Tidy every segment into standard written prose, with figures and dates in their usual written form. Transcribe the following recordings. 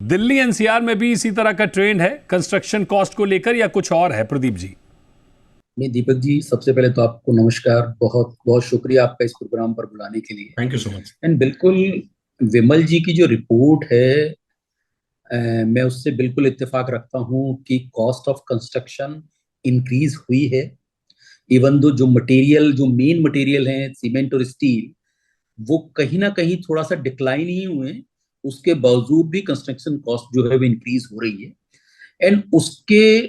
Delhi NCR में भी इसी तरह का ट्रेंड है कंस्ट्रक्शन कॉस्ट को लेकर, या कुछ और है प्रदीप जी? नहीं दीपक जी, सबसे पहले तो आपको नमस्कार। बहुत बहुत शुक्रिया आपका इस प्रोग्राम पर बुलाने के लिए। Thank you so much. And बिल्कुल, विमल जी की जो रिपोर्ट है, मैं उससे बिल्कुल इत्तेफाक रखता हूँ कि कॉस्ट ऑफ कंस्ट्रक्शन इंक्रीज हुई है। इवन दो जो मटेरियल, जो मेन मटेरियल हैं सीमेंट और स्टील, वो कहीं ना कहीं थोड़ा सा डिक्लाइन ही हुए हैं। उसके बावजूद भी कंस्ट्रक्शन कॉस्ट जो है वो इंक्रीज हो रही है। एंड उसके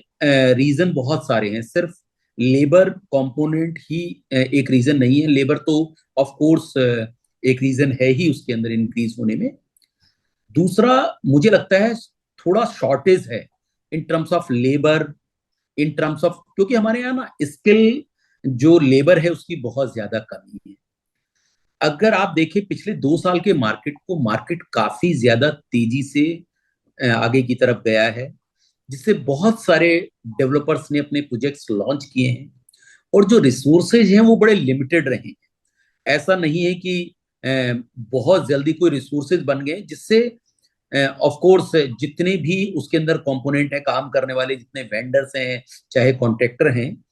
रीजन बहुत सारे हैं। सिर्फ लेबर कंपोनेंट ही एक रीजन नहीं है। लेबर तो ऑफ कोर्स एक रीजन है ही उसके अंदर इंक्रीज होने में। दूसरा, मुझे लगता है थोड़ा शॉर्टेज है in terms of labour, in terms of, क्योंकि हमारे यहाँ ना स्किल जो लेबर है उसकी बहुत ज्यादा कमी है। अगर आप देखें पिछले 2 साल के मार्केट को, मार्केट काफी ज्यादा तेजी से आगे की तरफ गया है, जिससे बहुत सारे डेवलपर्स ने अपने प्रोजेक्ट्स लॉन्च किए हैं। और जो रिसोर्सेज हैं वो बड़े लिमिटेड रहे हैं। ऐसा नहीं है कि बहुत जल्दी कोई रिसोर्सेज बन गए, जिससे ऑफ कोर्स जितने भी उसके अंदर कंपोनेंट है, काम करने वाले जितने वेंडर्स हैं चाहे कॉन्ट्रैक्टर हैं,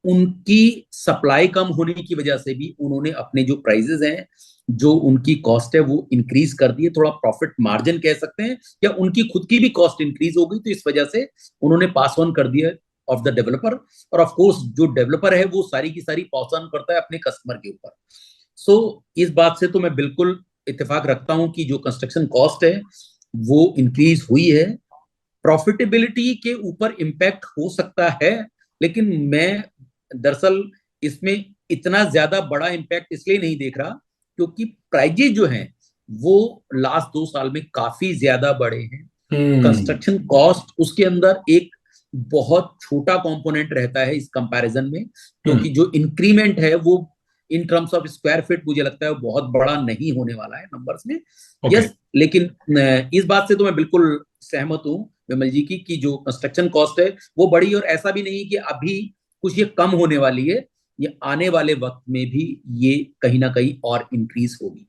उनकी सप्लाई कम होने की वजह से भी उन्होंने अपने जो प्राइजेस हैं, जो उनकी कॉस्ट है, वो इंक्रीज कर दी है। थोड़ा प्रॉफिट मार्जिन कह सकते हैं, या उनकी खुद की भी कॉस्ट इंक्रीज हो गई, तो इस वजह से उन्होंने पास ऑन कर दिया ऑफ द डेवलपर। और ऑफ कोर्स जो डेवलपर है वो सारी की सारी पास ऑन करता है अपने कस्टमर के ऊपर। सो इस बात से तो मैं बिल्कुल इत्तेफाक रखता हूं कि जो कंस्ट्रक्शन कॉस्ट है वो इंक्रीज हुई है। प्रॉफिटेबिलिटी के ऊपर इम्पैक्ट हो सकता है, लेकिन मैं दरअसल इसमें इतना ज्यादा बड़ा इम्पैक्ट इसलिए नहीं देख रहा क्योंकि प्राइजेज जो हैं वो लास्ट 2 साल में काफी ज्यादा बढ़े हैं। हम्म। कंस्ट्रक्शन कॉस्ट उसके अंदर एक बहुत छोटा कंपोनेंट रहता है इस कंपैरिजन में, क्योंकि हम्म। जो इंक्रीमेंट है वो in terms of square feet मुझे लगता है वो बहुत बड़ा नहीं होने वाला है नंबर्स में। ओके। यस, लेकिन इस बात से तो मैं बिल्कुल सहमत हूँ विमल जी की कि जो कंस्ट्रक्शन कॉस्ट है वो बड़ी, और ऐसा भी नहीं है कि अभी कुछ ये कम होने वाली है। ये आने वाले वक्त में भी ये कहीं ना कहीं और इंक्रीज होगी।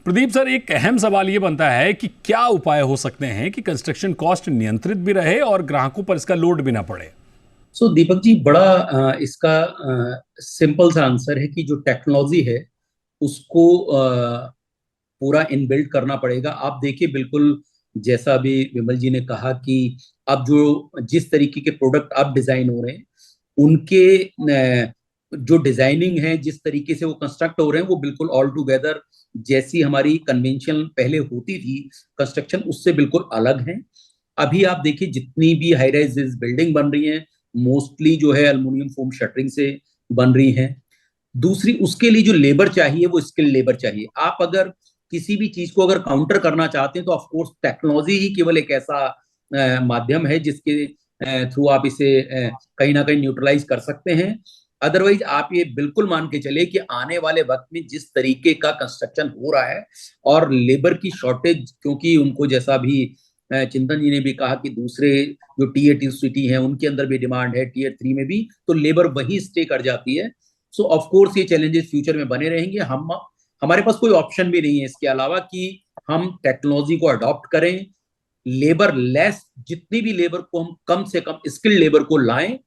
प्रदीप सर, एक अहम सवाल ये बनता है कि क्या उपाय हो सकते हैं कि कंस्ट्रक्शन कॉस्ट नियंत्रित भी रहे और ग्राहकों पर इसका लोड भी ना पड़े? सो दीपक जी, बड़ा इसका सिंपल सा आंसर है कि जो टेक्नोलॉजी है उसको पूरा इनबिल्ट करना पड़ेगा। आप देखिए, बिल्कुल जैसा अभी विमल जी ने कहा कि अब जो जिस तरीके के प्रोडक्ट अब डिजाइन हो रहे हैं, उनके जो डिजाइनिंग है, जिस तरीके से वो कंस्ट्रक्ट हो रहे हैं, वो बिल्कुल ऑल टुगेदर जैसी हमारी कन्वेंशनल पहले होती थी कंस्ट्रक्शन, उससे बिल्कुल अलग है। अभी आप देखिए, जितनी भी हाई राइज बिल्डिंग बन रही है मोस्टली जो है एल्युमिनियम फोम शटरिंग से बन रही है। दूसरी, उसके लिए जो लेबर चाहिए वो स्किल्ड लेबर चाहिए। आप अगर किसी भी चीज को अगर काउंटर करना चाहते हैं तो ऑफ कोर्स टेक्नोलॉजी ही केवल एक ऐसा माध्यम है जिसके थ्रू आप इसे कहीं ना कहीं न्यूट्रलाइज कर सकते हैं। अदरवाइज आप ये बिल्कुल मान के चले कि आने वाले वक्त में जिस तरीके का कंस्ट्रक्शन हो रहा है और लेबर की शॉर्टेज, क्योंकि उनको जैसा भी चिंतन जी ने भी कहा कि दूसरे जो टीयर 2 सिटी हैं उनके अंदर भी डिमांड है, टीयर 3 में भी, तो लेबर वहीं स्टे कर जाती है। सो ऑफ कोर्स ये चैलेंजेस फ्यूचर में बने रहेंगे। हम हमारे पास कोई ऑप्शन भी नहीं है इसके अलावा कि हम टेक्नोलॉजी को अडॉप्ट करें, लेबर लेस, जितनी भी लेबर को हम कम से कम स्किल्ड लेबर को लाएं।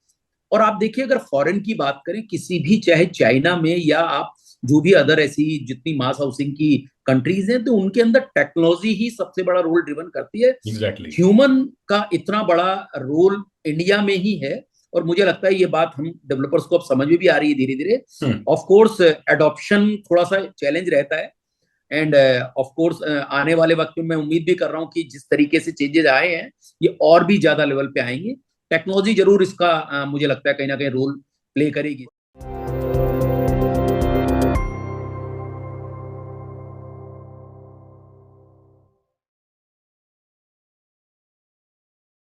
और आप देखिए, अगर फॉरेन की बात करें, किसी भी, चाहे चाइना में या आप जो भी अदर ऐसी जितनी मास हाउसिंग की कंट्रीज हैं, तो उनके अंदर टेक्नोलॉजी ही सबसे बड़ा रोल ड्रिवन करती है। एग्जैक्टली। ह्यूमन का इतना बड़ा रोल इंडिया में ही है। और मुझे लगता है ये बात हम डेवलपर्स को अब समझ में भी आ रही है धीरे धीरे। हम्म। ऑफ कोर्स एडॉप्शन थोड़ा सा चैलेंज रहता है। एंड ऑफ कोर्स आने वाले वक्त में मैं उम्मीद भी कर रहा हूँ कि जिस तरीके से चेंजेस आए हैं ये और भी ज्यादा लेवल पे आएंगे। टेक्नोलॉजी जरूर इसका मुझे लगता है कहीं ना कहीं रोल प्ले करेगी।